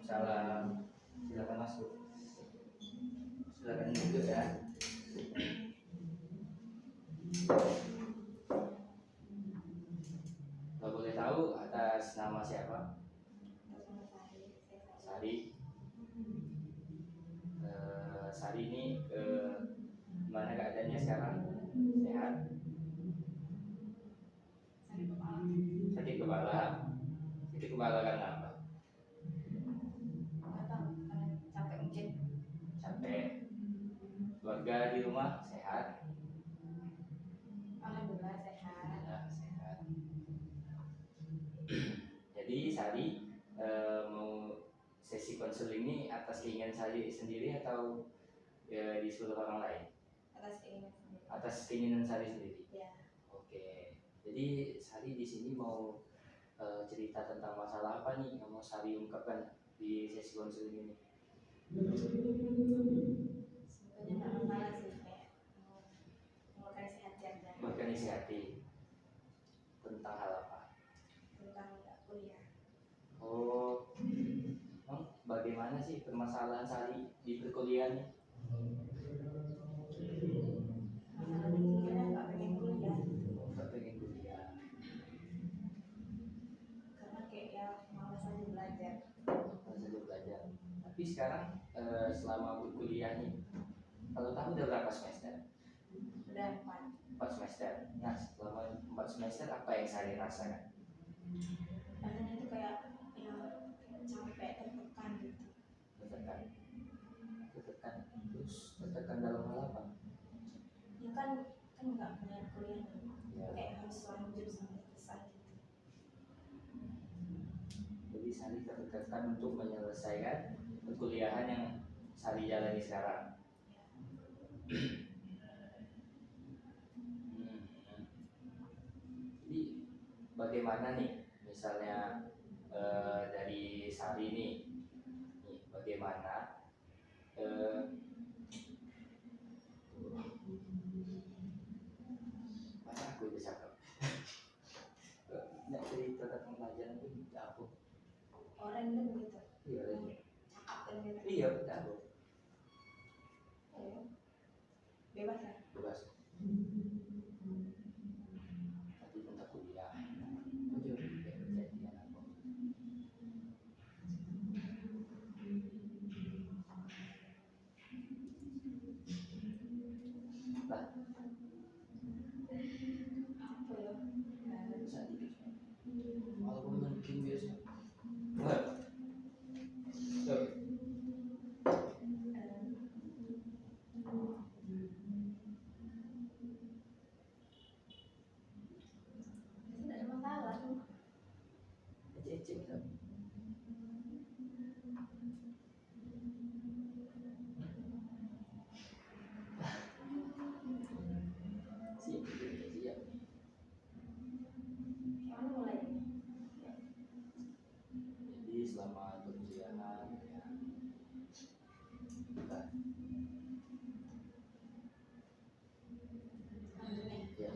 Salam. Silakan masuk. Silakan duduk ya. Kalau boleh tahu atas nama siapa? Sari. Sari ini gimana keadaannya sekarang? Sehat? Sakit kepala. Sakit kepala karena apa? Capek. Keluarga di rumah sehat? Alhamdulillah sehat. Ya, sehat. Jadi Sari mau sesi konseling ini atas keinginan Sari sendiri atau disuruh orang lain? Atas keinginan sendiri. Atas keinginan Sari sendiri. Ya. Oke. Jadi Sari di sini mau cerita tentang masalah apa nih yang mau Sari ungkapkan di sesi konseling ini? Sebetulnya nggak masalah sih, kayak mengorganisasi hati aja. Organisasi hati tentang hal apa? Tentang kuliah. Oh, bagaimana sih permasalahan Sari di perkuliahan? Masalah tingginya nggak pengen kuliah. Nggak pengen kuliah. Karena kayak ya malas aja belajar. Saja belajar. Tapi sekarang selama berkuliah nih, kalau tahu udah berapa semester? Udah 4 semester. Nah, selama 4 semester apa yang Sari rasakan? rasanya itu kayak ya capek, tertekan gitu. Tertekan. Terus tertekan dalam hal apa? Ya kan nggak punya kuliah nih. Ya. Kayak harus lanjut sampai selesai gitu. Jadi Sari tertekan untuk menyelesaikan perkuliahan yang Sari jalani sekarang. Jadi bagaimana nih, misalnya dari Sari nih bagaimana mana aku bisa nggak cerita tentang pelajaran itu aku. Orang itu begitu. Iya, Cakap kan gitu. iya betul. Ya. Bebas ya. Bebas. Tapi tentang kuliah, aku juga kejadian aku. Lah, Apa ya? bisa dikit. Walaupun mungkin biasa. Wah, tuh. Tidak ada masalah tuh. Ecek tuh. Siap. Kamu mulai. Jadi selama perkuliahan ya, kita ya.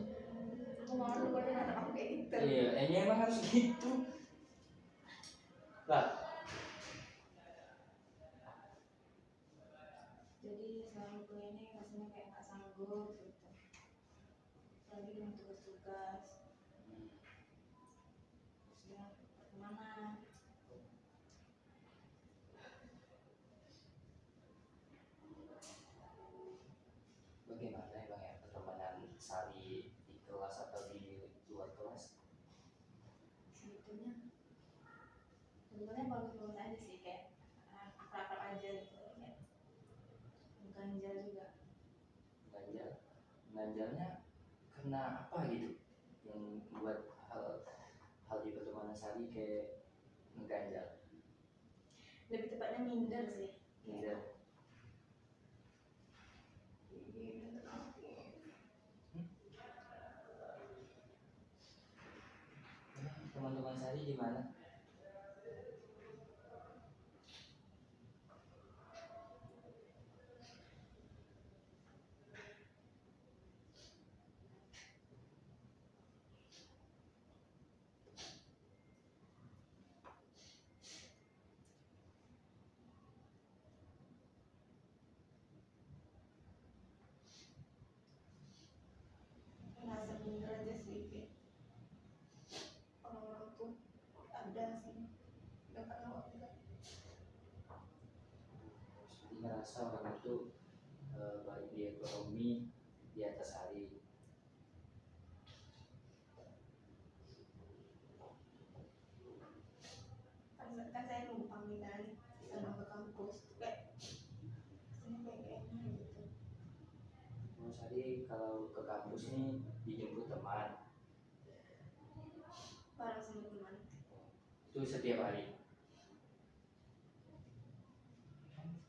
Aku mau dulu aja nggak aku kayak gitu. Iya, emang harus gitu. Lah, Jadi selama kuliah ini rasanya kayak nggak sanggup gitu. Lagi dengan tugas-tugas. Terus dengan kemana? bagaimana ya Bang ya pertemanan Sari di kelas atau di luar kelas? Sebetulnya bagus-bagus aja sih, kayak akrab-akrab aja gitu, kayak ganjal juga. Ganjalnya karena apa gitu yang buat hal di pertemanan Sari kayak mengganjal? Lebih tepatnya minder sih. Minder. Teman-teman Sari gimana? merasa orang itu baik di ekonomi di atas Sari. Kan saya numpang nih kan sama ke kampus kayak rasanya kayak enak gitu. Mas Sari kalau ke kampus nih dijemput teman, Bareng sama teman. itu setiap hari.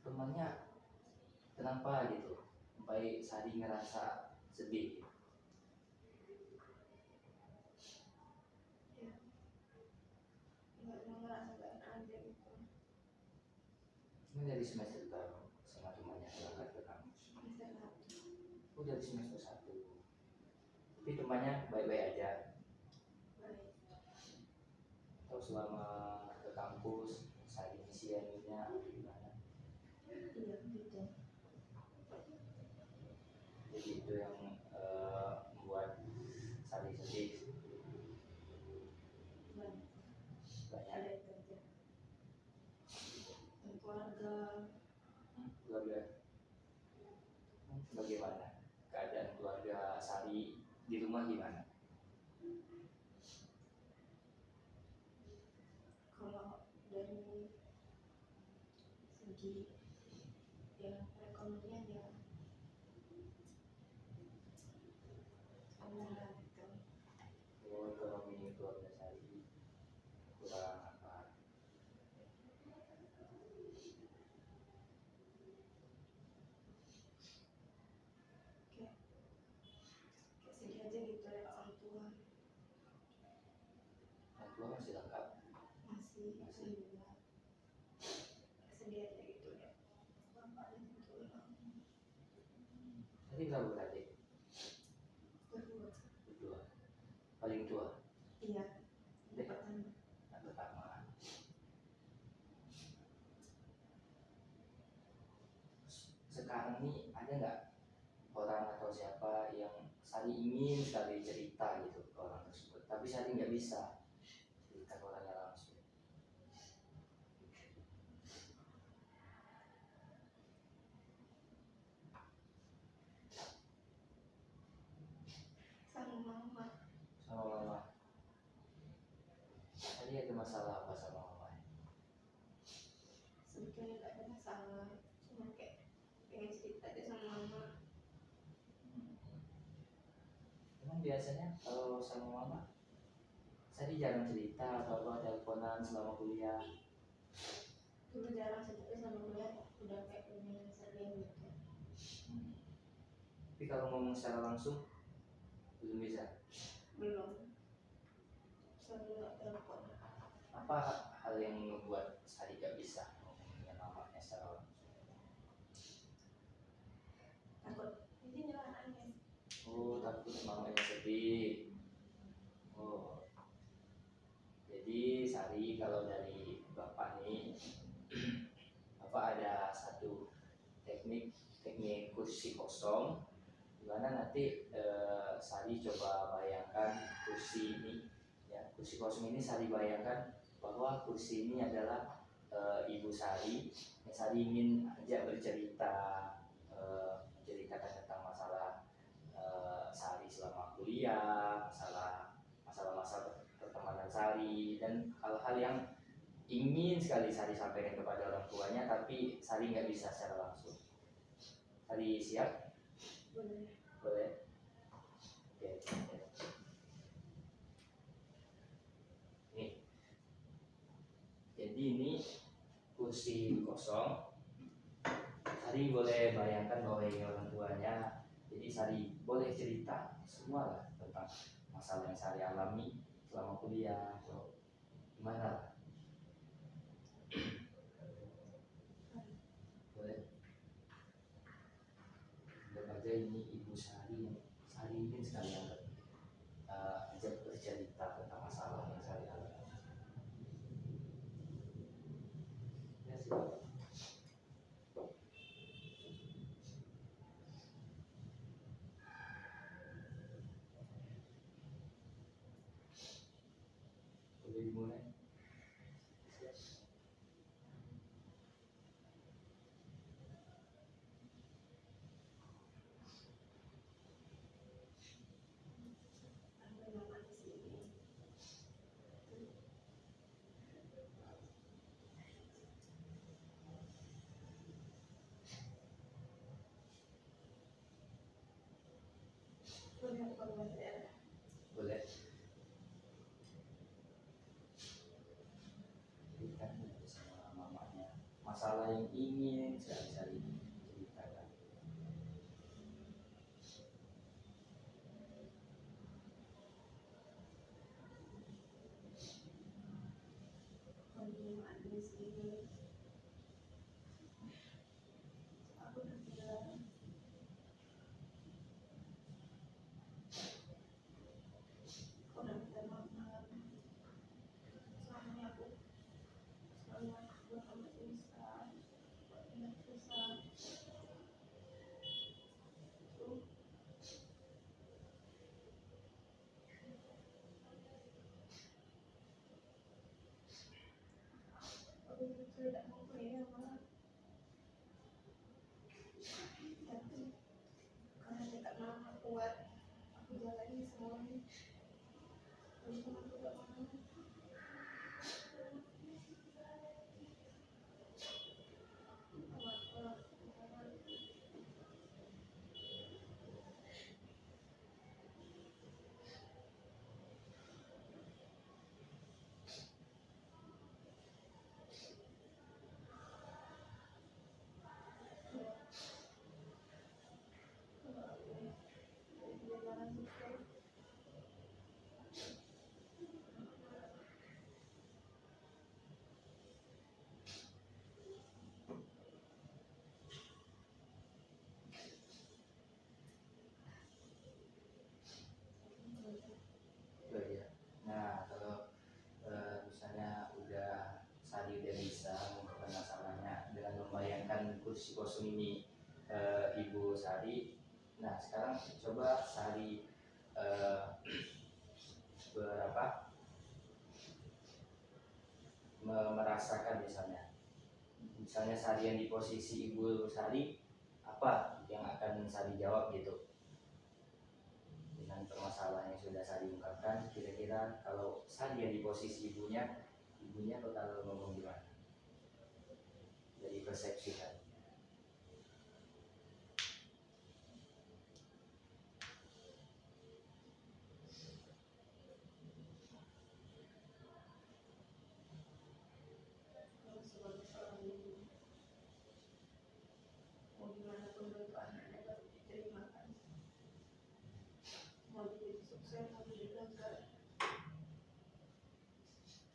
Temannya kenapa gitu sampai Sari ngerasa sedih gitu. Ya nggak ngerasa gak enak aja gitu. Ini dari semester berapa sama temannya berangkat ke kampus? Semester 1. Oh dari semester 1. Tapi temannya baik-baik aja. Baik. Atau selama ke kampus Sari isiannya gimana? Iya gitu. Jadi itu yang membuat Sari sedih. Banyak. Banyak Ada itu aja. Dan keluarga. keluarga. Bagaimana keadaan keluarga Sari di rumah gimana? Kalau dari segi ya perekonomian ya alhamdulillah gitu. Oh, ekonomi keluarga Sari kurang apa? Kayak sedih aja gitu ya orang tua Orang tua masih lengkap. masih alhamdulillah. Sedih aja gitu ya. Bapaknya gitu lah. Tadi berapa adik? Berdua. Berdua. Paling tua. Iya. Dek. Pertama. Yang pertama. Sekarang nih ada nggak orang atau siapa yang Sari ingin sekali cerita gitu ke orang tersebut, tapi Sari nggak bisa cerita ke orangnya langsung. Sama mama. Sama mama. Tadi ada masalah apa sama mama? Sebetulnya gak ada masalah. Cuma kayak pengen cerita aja sama mama. Emang biasanya kalau sama mama Sari jarang cerita atau apa teleponan selama kuliah. Dulu jarang sih, tapi sama kuliah udah kayak lumayan sering gitu. Tapi kalau ngomong secara langsung belum bisa. Belum. Selalu gak telepon. Apa hal yang membuat Sari gak bisa ngomong dengan mamanya secara langsung? Takut nanti nyala nangis. Oh, takut mamanya sedih. Oh, jadi Sari kalau dari Bapak nih, Bapak ada satu teknik kursi kosong, dimana nanti Sari coba bayangkan kursi ini, ya kursi kosong ini Sari bayangkan bahwa kursi ini adalah Ibu Sari yang Sari ingin ajak bercerita, menceritakan tentang masalah Sari selama kuliah, masalah-masalah pertemanan Sari dan hal-hal yang ingin sekali Sari sampaikan kepada orang tuanya tapi Sari nggak bisa secara langsung. Sari siap? Boleh. Boleh? Oke. Nih. Jadi ini kursi kosong. Sari boleh bayangkan bahwa ini orang tuanya. Jadi Sari boleh cerita semua lah tentang masalah yang Sari alami selama kuliah atau gimana lah. Boleh. Anggap aja ini Ibu Sari yang Sari ingin sekali ajak bercerita tentang masalah yang Sari alami. Ya silakan. Boleh dimulai. Siap. sini. Aku udah bilang, aku udah minta maaf malam. Selama ini aku buat kamu susah, buat dia susah. Tuh, aku tidak mau pergi sama, tapi karena kita mama kuat, aku jalani semuanya. Walaupun aku gak mau. Itu aja. Nah, kalau misalnya Sari udah bisa mengungkapkan masalahnya dengan membayangkan kursi kosong ini Ibu Sari. Nah, sekarang coba Sari eh, merasakan misalnya Sari yang di posisi Ibu Sari, apa yang akan Sari jawab gitu dengan permasalahan yang sudah Sari ungkapkan. Kira-kira kalau Sari yang di posisi ibunya bakal ngomong gimana dari persepsi Sari? Kalau sebagai seorang ibu, mau gimana pun bentuk anaknya harus diterima kan. Mau jadi sukses, mau jadi gagal,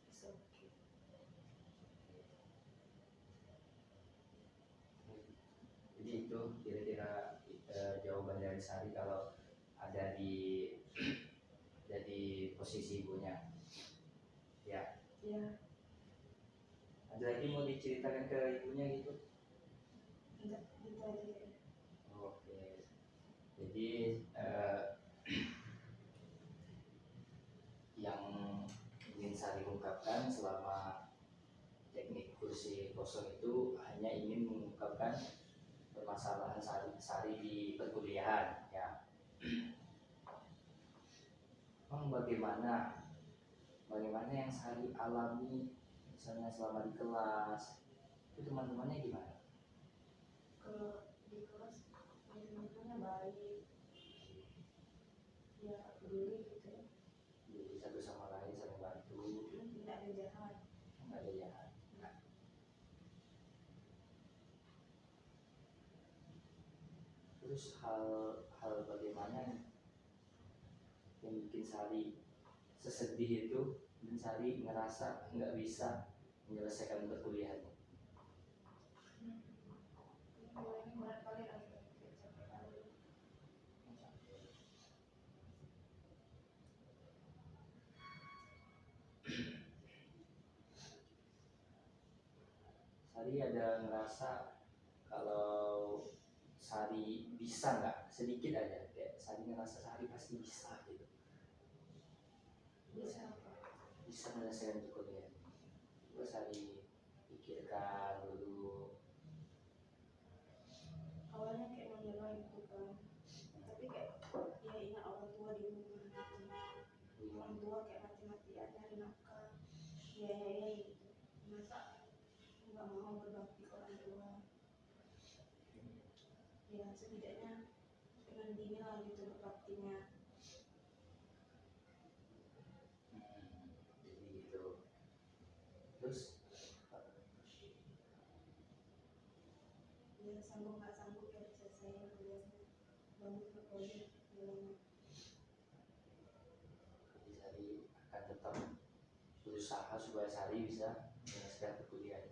it's okay. Jadi itu kira-kira jawaban dari Sari kalau ada di posisi ibunya. Ya. Ya, Ada lagi mau diceritakan ke ibunya gitu? enggak gitu aja ya. Oke. Jadi yang ingin Sari ungkapkan selama teknik kursi kosong itu hanya ingin mengungkapkan permasalahan Sari di perkuliahan ya. Bagaimana yang Sari alami misalnya selama di kelas itu teman-temannya gimana? Kalau di kelas teman-temannya baik, ya peduli gitu ya. Jadi satu sama lain saling bantu, Tidak ada jahat. nggak ada jahat. Terus hal bagaimana yang bikin Sari sesedih itu dan Sari ngerasa nggak bisa menyelesaikan perkuliahan? Mulainya berat kali lagi, capek kali. Sari ada ngerasa kalau Sari bisa nggak, sedikit aja kayak Sari ngerasa Sari pasti bisa gitu, Bisa apa? bisa menyelesaikan perkuliahan. Coba Sari pikirkan dulu. Awalnya kayak menyerah gitu kan, tapi kayak ya ingat orang tua di rumah gitu. Orang tua kayak mati-matian nyari nafkah, ya gitu. Masa nggak mau berbakti ke orang tua? Ya setidaknya dengan dini lah gitu berbaktinya. Jadi gitu. Terus Ya sanggup nggak sanggup ya diselesaikan kuliahnya, bangun ke proyek bilangnya. Sari akan tetap berusaha supaya Sari bisa menyelesaikan perkuliahan.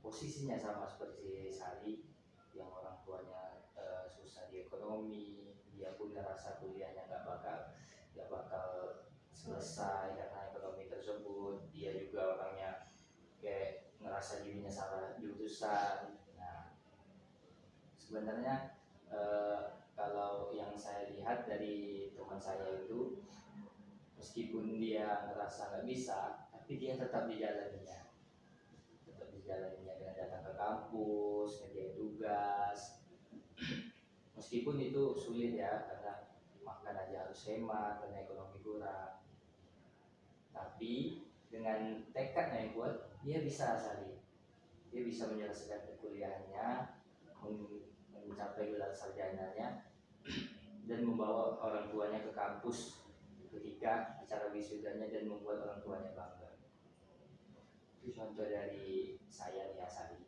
posisinya sama seperti Sari, yang orang tuanya susah di ekonomi, dia pun ngerasa kuliahnya nggak bakal selesai karena ekonomi tersebut. Dia juga orangnya kayak ngerasa dirinya salah jurusan. Nah, sebenarnya kalau yang saya lihat dari teman saya itu, meskipun dia ngerasa nggak bisa, tapi dia tetap dijalaninya, dengan datang ke kampus, ngerjain tugas, meskipun itu sulit ya, karena makan aja harus hemat karena ekonomi kurang. Tapi dengan tekadnya yang kuat, dia bisa dia bisa menyelesaikan kuliahnya, mencapai gelar sarjananya, dan membawa orang tuanya ke kampus ketika acara wisudanya dan membuat orang tuanya bangga. Itu contoh dari saya nih ya, Sari.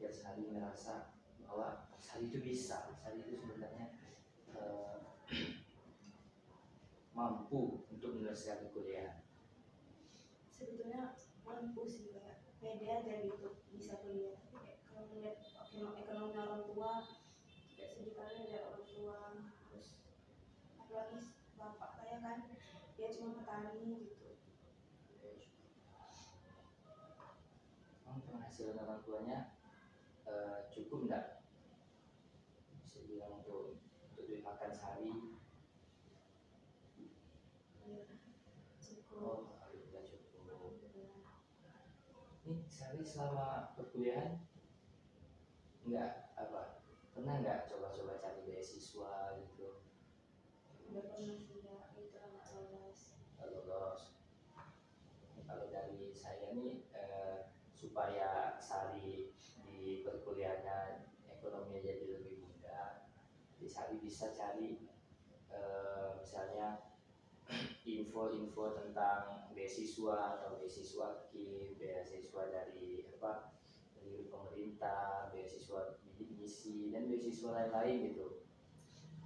Biar Sari merasa bahwa Sari itu bisa, Sari itu sebenarnya mampu untuk menyelesaikan kuliah. Sebetulnya mampu sih, kayak pede aja gitu bisa kuliah. Tapi kayak kalau melihat ekonomi orang tua, kayak sedih kali lihat orang tua. Terus apalagi bapak saya kan, dia cuma petani gitu. Penghasilan orang tuanya cukup enggak? Bisa bilang untuk makan sehari. Ya, cukup. Oh, alhamdulillah cukup. Ini sehari selama perkuliahan enggak pernah enggak coba-coba cari beasiswa gitu? Udah pernah sih ya, itu anak lolos. Kalau dari saya nih supaya Sari di perkuliahannya ekonominya jadi lebih mudah, jadi Sari bisa cari misalnya info-info tentang beasiswa atau beasiswa KIP, beasiswa dari dari pemerintah, beasiswa bidik misi, dan beasiswa lain-lain gitu.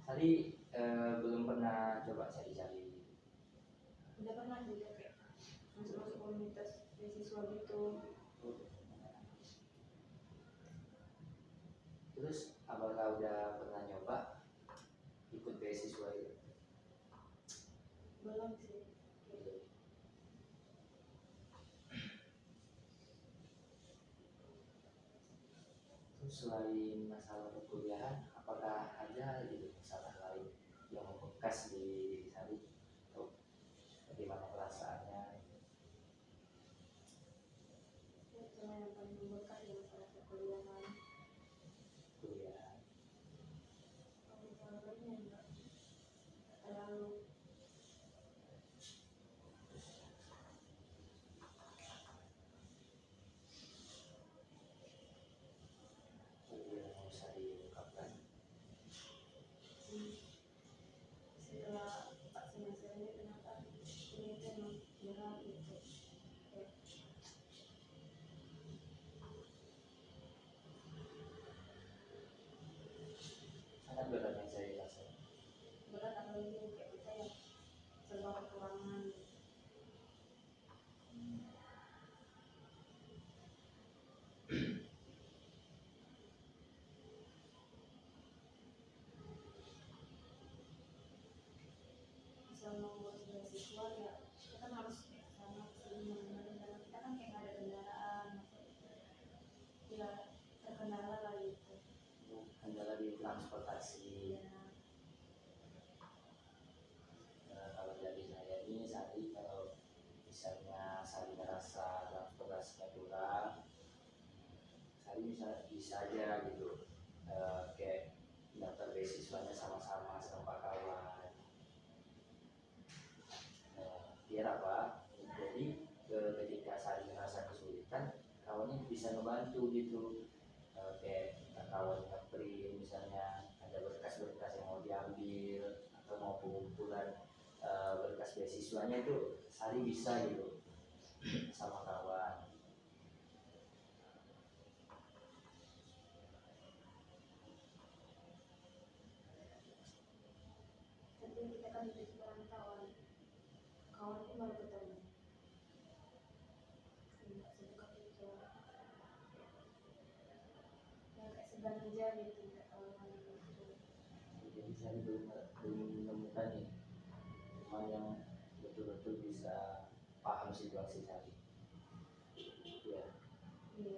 Sari belum pernah coba cari-cari. Udah pernah juga kayak masuk komunitas beasiswa gitu. Terus apakah udah pernah nyoba ikut beasiswa itu? Belum sih. Terus selain masalah perkuliahan, apakah ada gitu masalah lain yang membekas di diri Sari? Atau bagaimana perasaannya? Ya, cuma yang paling membekas ya masalah perkuliahan. Kuliah. Kalau masalah lainnya enggak terlalu. Yang bisa diungkapkan. Setelah 4 semester ini ternyata kuliahnya emang berat gitu. Sangat berat yang saya rasakan. Berat apalagi kayak kita yang serba kekurangan. Misal mau buat beasiswa ya kita kan harus kayak sana sini karena kita kan kayak nggak ada kendaraan, ya terkendala lah gitu. Kendala di transportasi. Ya, Kalau dari saya ini Sari, kalau misalnya Sari merasa transportasinya kurang, Sari bisa aja gitu kayak daftar beasiswanya sama-sama Pak kawan. Biar apa? Jadi ketika Sari merasa kesulitan, kawannya bisa ngebantu gitu. Kayak kawan ngeprint misalnya ada berkas-berkas yang mau diambil atau mau pengumpulan berkas beasiswanya, itu Sari bisa gitu sama kawan. tapi kita kan di perantauan, kawan pun baru ketemu, nggak sedekat itu. sedang menjadi tidak tahu mana itu. Jadi saya belum menemukan nih teman yang betul-betul bisa paham situasi saya. Ya, Iya.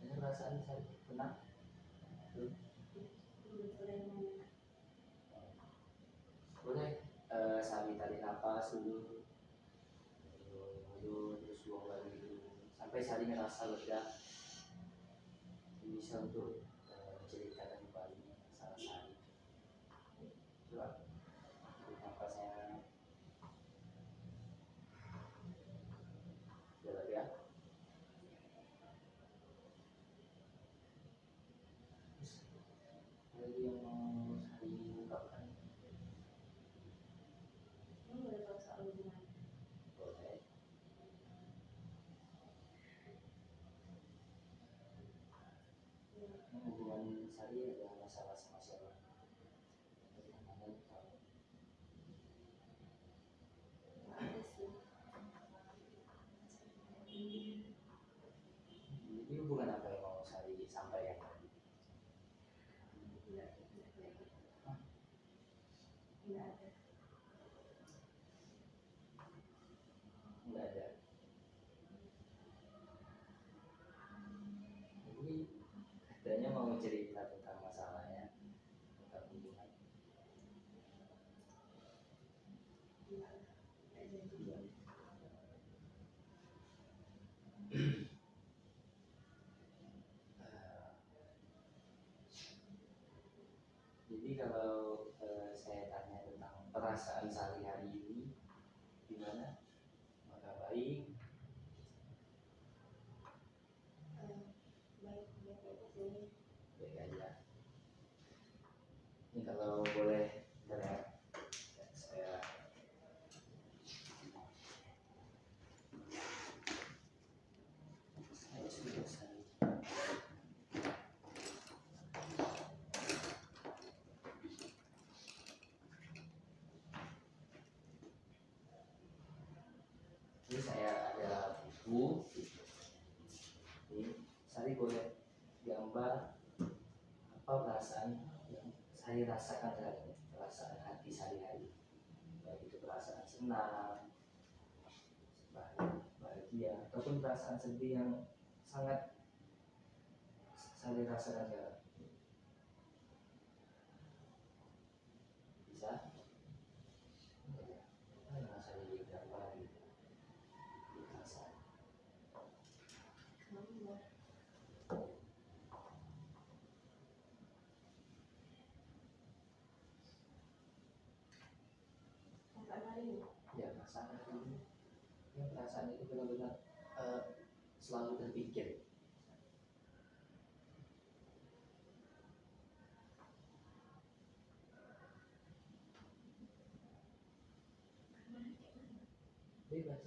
ini perasaan saya tenang. Belum boleh nanya. Boleh sambil tarik nafas dulu, terus buang lagi dulu sampai Sari ngerasa lega. Bisa untuk menceritakan kembali masalah Sari. Coba tarik nafasnya, udah lega. Terus ada yang mau Sari ungkapkan? Ini boleh tahu soal hubungan. Boleh. Iya. Hubungan Sari ada masalah sama siapa? Bagaimana tahu? Nggak ada sih. Jadi hubungan apa yang mau Sari sampaikan? Nggak ada. Nggak ada. Jadi katanya mau cerita tentang masalahnya, tentang hubungan. Nggak jadi. Iya. Jadi kalau saya tanya tentang perasaan sehari-hari ini gimana? Maka baik, Baik aja sih. baik aja. Ini kalau boleh teriak, saya sudah Sari. Ini saya ada buku. Ini Sari boleh gambar apa perasaan yang saya rasakan hari ini, perasaan hati sehari-hari, baik itu perasaan senang, bahagia, ataupun perasaan sedih yang sangat saya rasakan sekarang. Bisa? Mana saya gambar gitu, perasaan. Kamu sampai hari ini. Ya perasaan itu, ya perasaan itu benar-benar selalu terpikir. Bebas.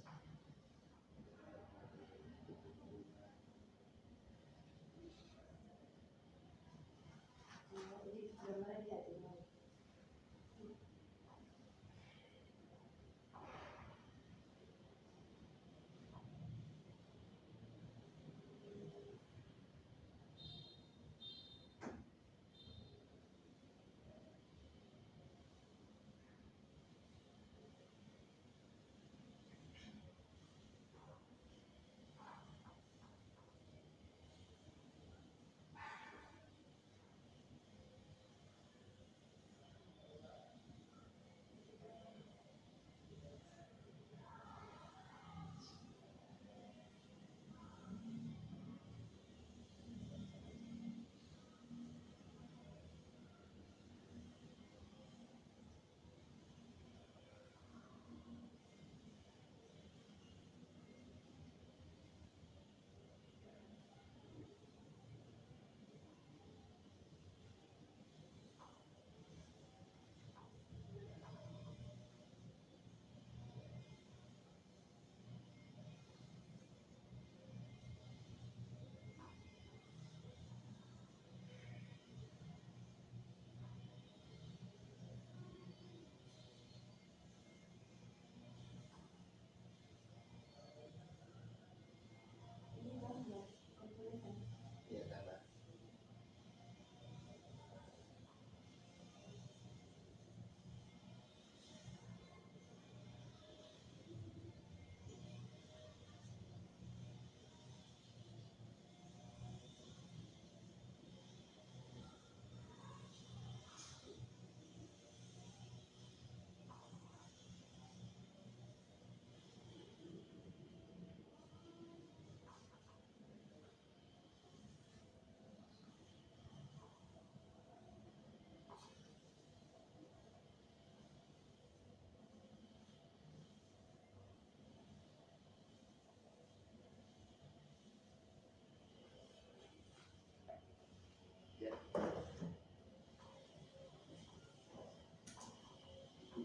Jadi gambarnya di hati mau.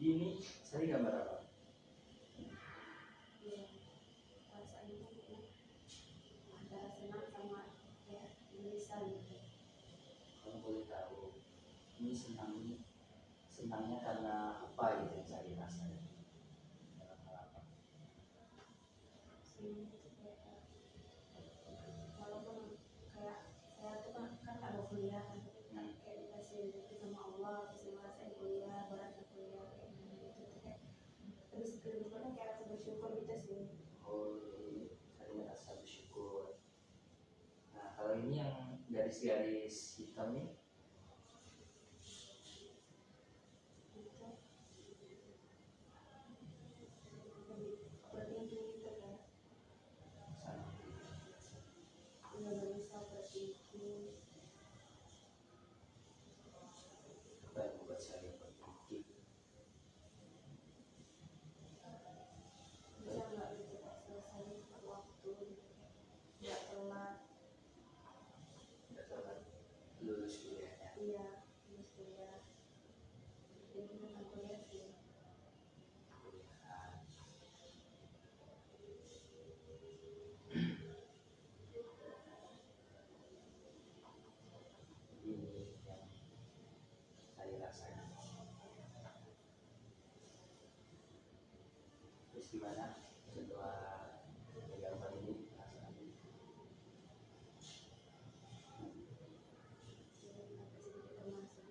ini saya gambar apa? Ya perasaannya kayak antara senang sama kayak gelisah gitu. Kalau boleh tahu, ini senangnya karena apa gitu yang saya rasain? Dalam hal apa? Senang itu kayak walaupun kayak saya tuh kan nggak mau kuliah kan, tapi kayak dikasih rezeki sama Allah, bisa ngerasain kuliah, beratnya kuliah kayak gini gitu tuh kayak lebih banyak kayak rasa bersyukur gitu sih. Oh, saya merasa bersyukur. Nah, kalau ini yang garis-garis hitam nih, Itu lebih overthinking gitu kan, sana udah gelisah overthinking. apa yang membuat saya berpikir? Bisa nggak gitu kayak selesai tepat waktu gitu, kayak nggak telat. Tidak telat lulus kuliahnya. Iya, terus kuliah jadi tentang kuliah sih. Kuliahan. Ini yang saya rasakan. Terus gimana setelah gambar ini rasanya? Jadi agak sedikit termasuk.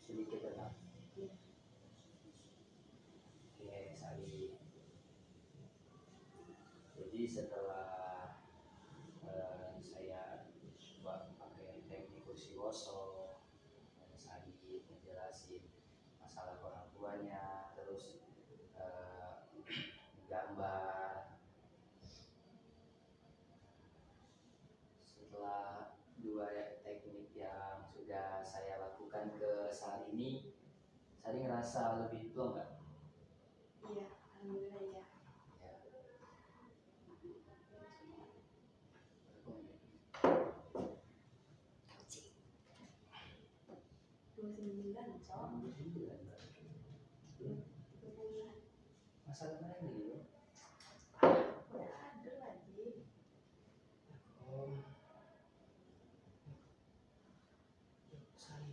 Sedikit tenang. Iya. Oke, Sari. Jadi setelah saya coba pakai teknik kursi kosong, Sari ngejelasin masalah orang tuanya, terus gambar. Setelah dua teknik yang sudah saya lakukan ke Sari ini, Sari ngerasa lebih plong nggak? Iya, alhamdulillah ya. Ya. 29 cok. 30 Masalah mana ini? udah ada lagi. Oh, Sari.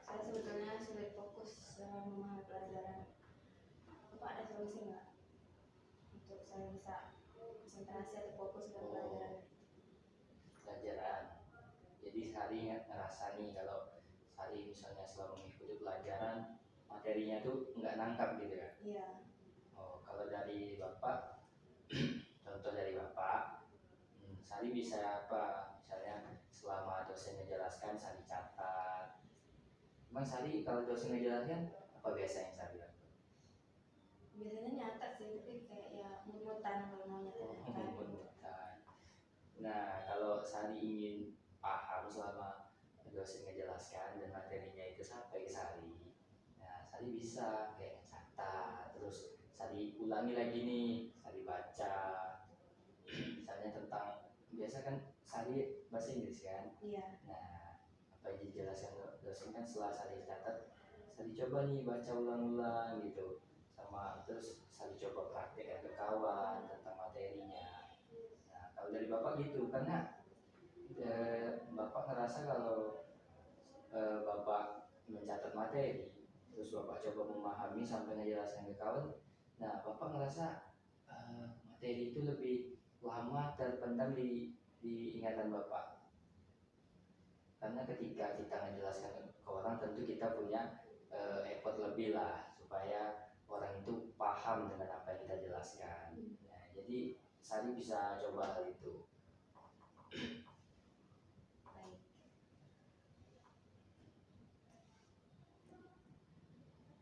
Saya sebetulnya sulit fokus dalam memahami pelajaran. Bapak ada solusi nggak untuk saya bisa konsentrasi atau fokus dalam pelajaran? Pelajaran. Jadi Sari ngerasa nih kalau Sari misalnya selama mengikuti pelajaran materinya tuh nggak nangkap gitu ya. Iya. Oh, kalau dari Bapak, contoh dari Bapak, Sari bisa apa? Misalnya selama dosen menjelaskan Sari catat. Emang Sari kalau dosen menjelaskan apa biasanya Sari lakukan? Biasanya nyatat sih, tapi kayak ya mutan kalau mau nyatat. Menemukan. Nah, kalau Sari ingin paham selama dosen menjelaskan dan materinya itu sampai ke Sari, nah Sari bisa kayak catat, terus Sari ulangi lagi nih, Sari baca, misalnya tentang biasa kan Sari bahasa Inggris kan. Iya. Nah, apa yang dijelaskan dosen kan setelah Sari catat, Sari coba nih baca ulang-ulang gitu, sama terus Sari coba praktekkan ke kawan tentang materinya. Nah, kalau dari Bapak gitu, karena Bapak ngerasa kalau Bapak mencatat materi, terus Bapak coba memahami sampai ngejelaskan ke kawan, nah Bapak ngerasa materi itu lebih lama terpendam di ingatan Bapak. Karena ketika kita menjelaskan ke orang, tentu kita punya effort lebih lah supaya orang itu paham dengan apa yang kita jelaskan. Nah, jadi Sari bisa coba hal itu. Baik.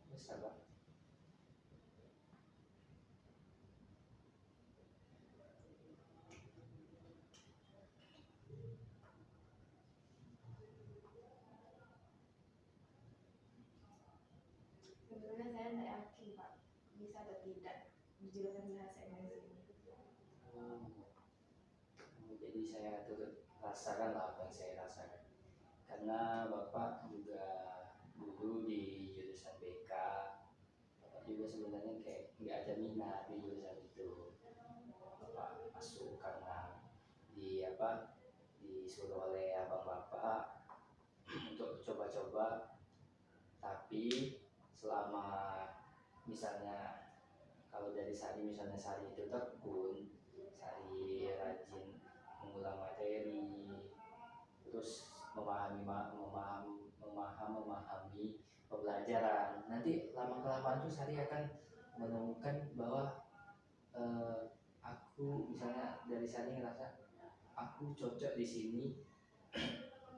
Terus apa? Sebetulnya saya tidak yakin Pak bisa atau tidak di jurusan bahasa Inggris ini. Jadi saya turut rasakan lah apa yang saya rasakan. Karena Bapak juga dulu di jurusan BK, Bapak juga sebenarnya kayak nggak ada minat di jurusan itu. Bapak masuk karena disuruh oleh abang Bapak untuk coba-coba, tapi selama misalnya kalau dari Sari, misalnya Sari itu tekun, Sari rajin mengulang materi, terus memahami pembelajaran, nanti lama kelamaan tuh Sari akan menemukan bahwa aku misalnya dari Sari ngerasa aku cocok di sini,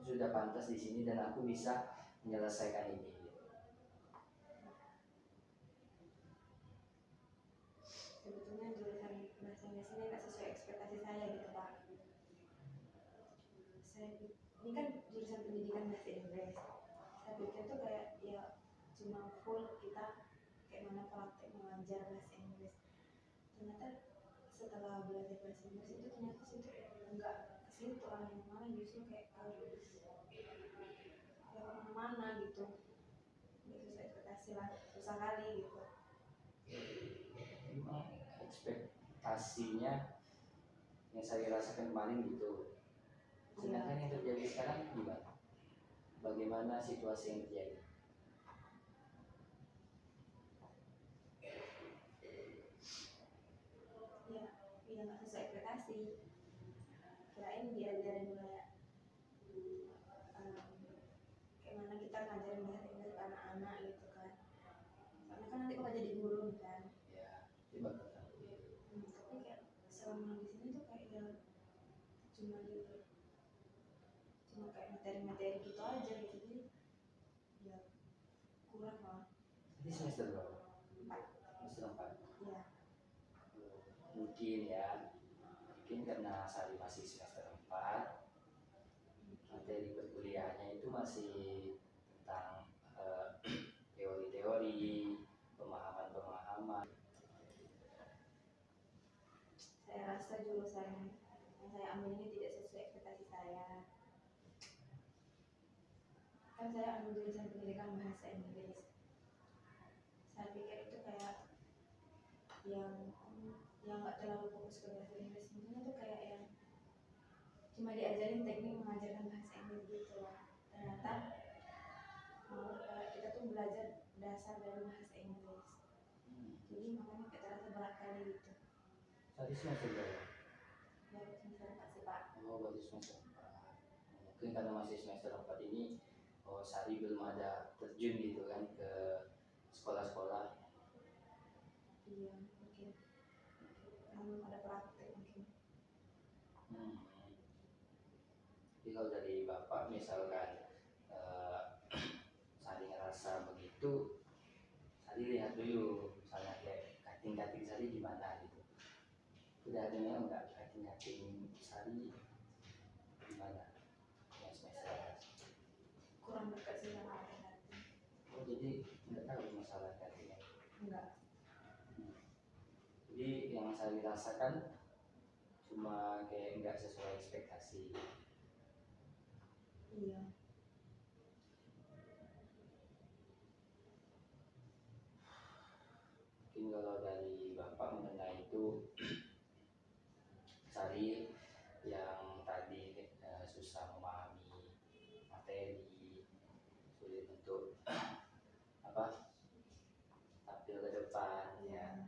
sudah pantas di sini dan aku bisa menyelesaikan ini. Sebetulnya jurusan bahasa Inggris ini nggak sesuai ekspektasi saya gitu Pak. Ini kan jurusan pendidikan bahasa Inggris. Saya pikir tuh kayak ya cuma full kita kayak mana praktek mengajar bahasa Inggris. Ternyata setelah belajar bahasa Inggris itu ternyata situ enggak ke situ arahnya, malah justru kayak ya kemana-mana gitu, nggak sesuai ekspektasi lah, susah kali gitu. Memang ekspektasinya yang saya rasakan kemarin gitu. Sedangkan yang terjadi sekarang gimana? Bagaimana situasi yang terjadi? Ya nggak sesuai ekspektasi. Kirain diajarin kayak kayak mana kita ngajarin bahasa Inggris ke anak-anak gitu kan. Soalnya kan nanti bakal jadi guru nih kan. Ya, coba kata. Tapi kayak selama di sini tuh kayak ya cuma kayak materi-materi gitu aja gitu, jadi ya kurang lah. Ini semester berapa? 4. Semester 4. Iya. Mungkin karena Sari masih semester 4, materi perkuliahannya itu masih tentang teori-teori, pemahaman-pemahaman. Saya rasa jurusan yang saya ambil ini tidak sesuai ekspektasi saya. Kan saya ambil jurusan pendidikan bahasa Inggris. Saya pikir itu kayak yang nggak terlalu fokus ke bahasa Inggris, mungkin itu kayak yang cuma diajarin teknik mengajarkan bahasa Inggris gitu loh. Ternyata kita tuh belajar dasar dari bahasa Inggris. Jadi makanya kayak terasa berat kali gitu. Tadi semester berapa? Baru semester 4 sih Pak. Oh, baru semester 4. Mungkin karena masih semester 4 ini, Sari belum ada terjun gitu kan ke sekolah-sekolah. Iya, mungkin belum ada praktek mungkin. Jadi kalau dari Bapak misalkan Sari ngerasa begitu, Sari lihat dulu misalnya kayak kating-kating Sari gimana gitu. Udah ada yang enggak kating-kating Sari gimana? Yang semester Kurang dekat sih sama kating-kating. Oh, jadi enggak tahu masalah kating. Enggak. Jadi yang saya rasakan cuma kayak enggak sesuai ekspektasi. Iya. Mungkin kalau dari Bapak mengenai itu, Sari yang tadi susah memahami materi, sulit untuk tampil ke depan ya.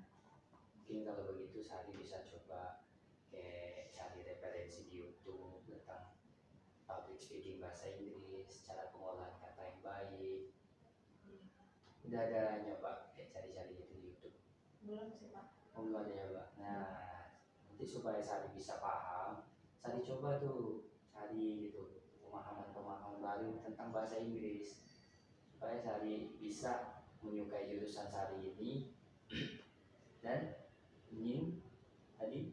Mungkin kalau begitu Sari bisa coba kayak cari referensi di YouTube tentang public speaking bahasa Inggris, cara pengolahan kata yang baik. Udah ada nyoba kayak cari-cari itu di YouTube? Belum sih Pak. Oh, belum ada nyoba. Nah, nanti supaya Sari bisa paham, Sari coba tuh cari gitu pemahaman-pemahaman baru tentang bahasa Inggris supaya Sari bisa menyukai jurusan Sari ini dan ingin tadi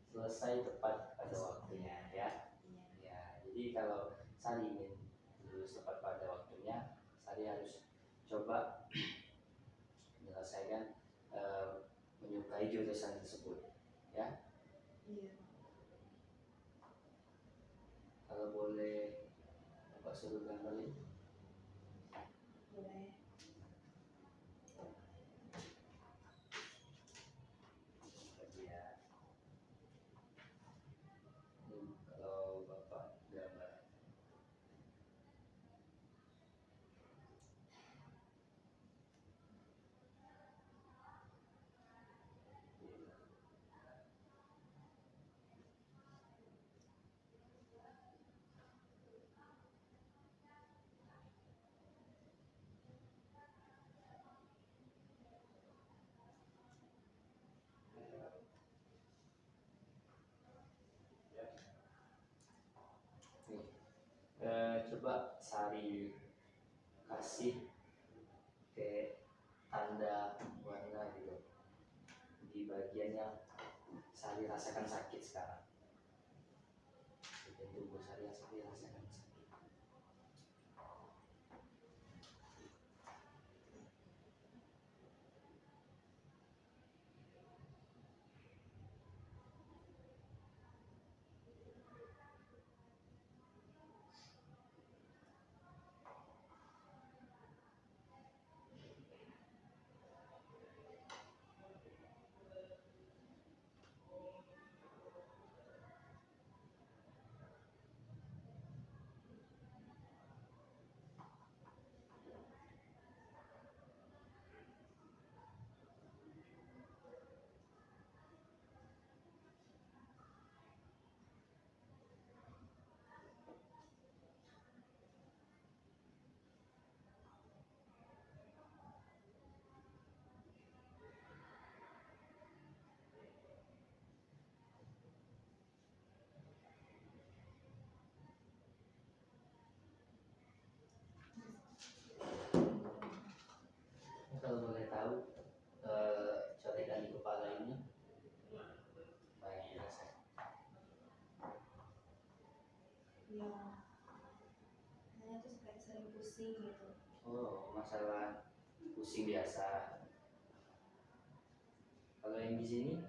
selesai tepat pada waktunya ya. Ya, jadi kalau Sari ingin lulus tepat pada waktunya, Sari harus coba menyelesaikan menyukai jurusan tersebut ya. Iya. boleh Bapak suruh gambarin. Boleh. Ya. Kalau Bapak gambar. Coba Sari kasih kayak tanda warna gitu di bagian yang Sari rasakan sakit sekarang. Bagian tubuh Sari yang Sari rasakan sakit. Kalau boleh tahu coretan di kepala ini apa yang dirasakan? Ya, saya tuh kayak sering pusing gitu. Oh, masalah pusing biasa. Kalau yang di sini?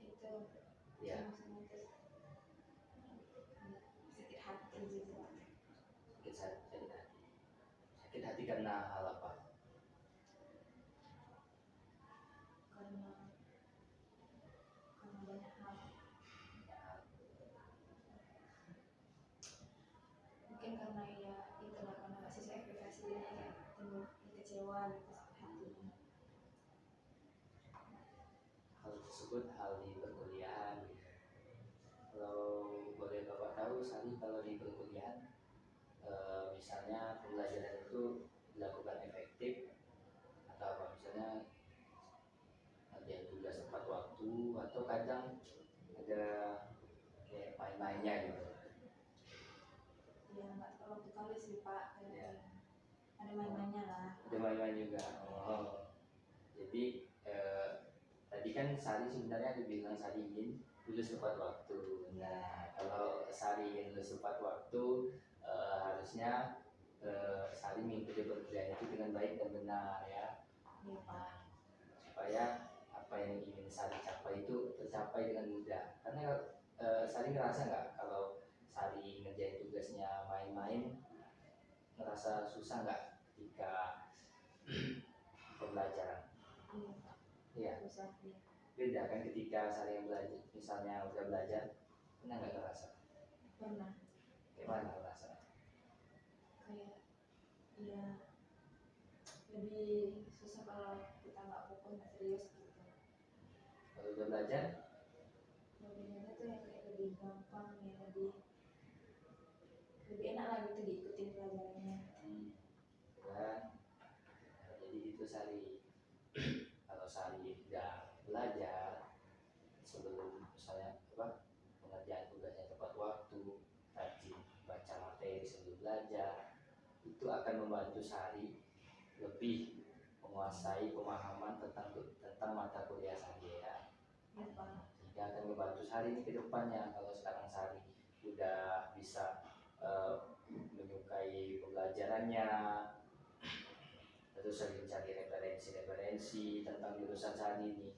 Itu Ya, sama-sama terus sakit hati gitu. sakit hati. Sakit hati karena hal apa? Karena banyak hal. Mungkin karena ya itulah, karena nggak sesuai ekspektasi, jadi kayak timbul kecewa gitu, sakit hati. Hal tersebut hal di perkuliahan. Kalau boleh Bapak tahu, Sari kalau di perkuliahan misalnya pembelajaran itu dilakukan efektif atau apa, misalnya ada tugas tepat waktu atau kadang ada kayak main-mainnya gitu. Ya nggak tepat waktu kali sih Pak, Ya. ada main-mainnya lah. Ada main-main juga. Oh. Jadi tadi kan Sari sebenarnya dibilang Sari ingin lulus tepat waktu. Nah, kalau Sari ingin lulus tepat waktu, harusnya Sari mengikuti perkuliahan itu dengan baik dan benar ya. Iya Pak. Supaya apa yang ingin Sari capai itu tercapai dengan mudah. Karena Sari ngerasa nggak kalau Sari ngerjain tugasnya main-main, ngerasa susah nggak ketika pembelajaran? Iya Pak. Iya. Susah ya. Beda kan ketika Sari yang belajar, misalnya udah belajar, pernah nggak ngerasa? Pernah. Gimana ngerasa? Kayak ya lebih susah kalau kita nggak fokus, nggak serius gitu. Kalau udah belajar? Belajarnya tuh yang kayak lebih gampang ya, lebih enak lah gitu diikutin pelajarannya. Kan? Nah, jadi itu Sari. Kalau Sari udah belajar sebelum misalnya pengerjaan tugasnya tepat waktu, rajin baca materi sebelum belajar, itu akan membantu Sari lebih menguasai pemahaman tentang mata kuliah Sari ya. Ya Pak. Sehingga akan membantu Sari ini ke depannya. Kalau sekarang Sari udah bisa menyukai pembelajarannya, terus sering cari referensi tentang jurusan Sari ini.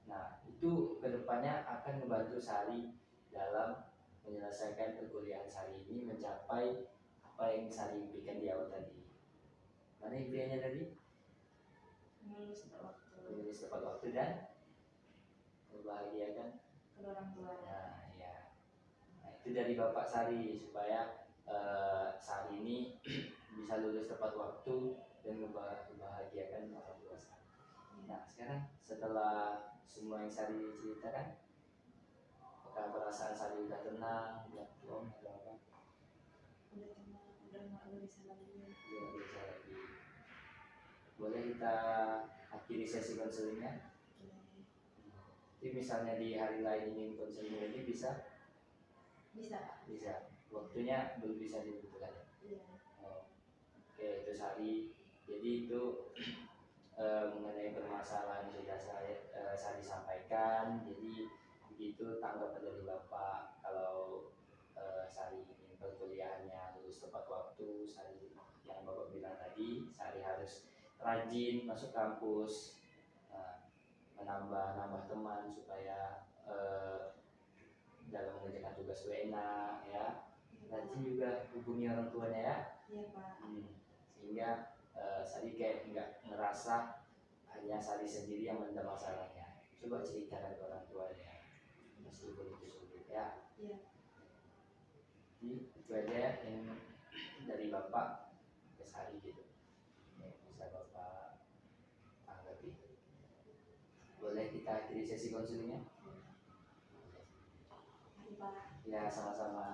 Nah, itu kedepannya akan membantu Sari dalam menyelesaikan menyelesaikan perkuliahan Sari ini mencapai apa yang Sari impikan di awal tadi. Mana impiannya tadi? Lulus tepat waktu. Lulus tepat waktu dan membahagiakan Kedua orang tua. nah ya. Nah itu dari Bapak Sari supaya Sari ini bisa lulus tepat waktu dan membahagiakan orang tua Sari. Nah sekarang setelah semua yang Sari ceritakan, apakah perasaan Sari udah tenang, udah plong atau apa? Udah tenang, udah nggak bisa lagi. Udah nggak bisa lagi. Boleh kita akhiri sesi konselingnya? Jadi misalnya di hari lain ingin konseling lagi bisa? Bisa. Bisa. Waktunya belum bisa ditentukan. Iya. Oh. Oke itu Sari. Jadi itu mengenai permasalahan yang sudah saya sampaikan. Jadi begitu tanggapan dari Bapak kalau Sari ingin perkuliahannya lulus tepat waktu. Sari yang Bapak bilang tadi, Sari harus rajin masuk kampus, menambah teman supaya dalam mengerjakan tugas WNA ya. Rajin juga hubungi orang tuanya ya. Iya Pak. Sehingga Sari kayak nggak ngerasa hanya Sari sendiri yang mendam masalahnya. Coba ceritakan ke orang tuanya meskipun itu sulit ya. Iya. Jadi itu aja yang dari Bapak ke Sari gitu yang bisa Bapak tanggapi. Boleh kita akhiri sesi konsulnya? Mari Pak. Ya sama-sama.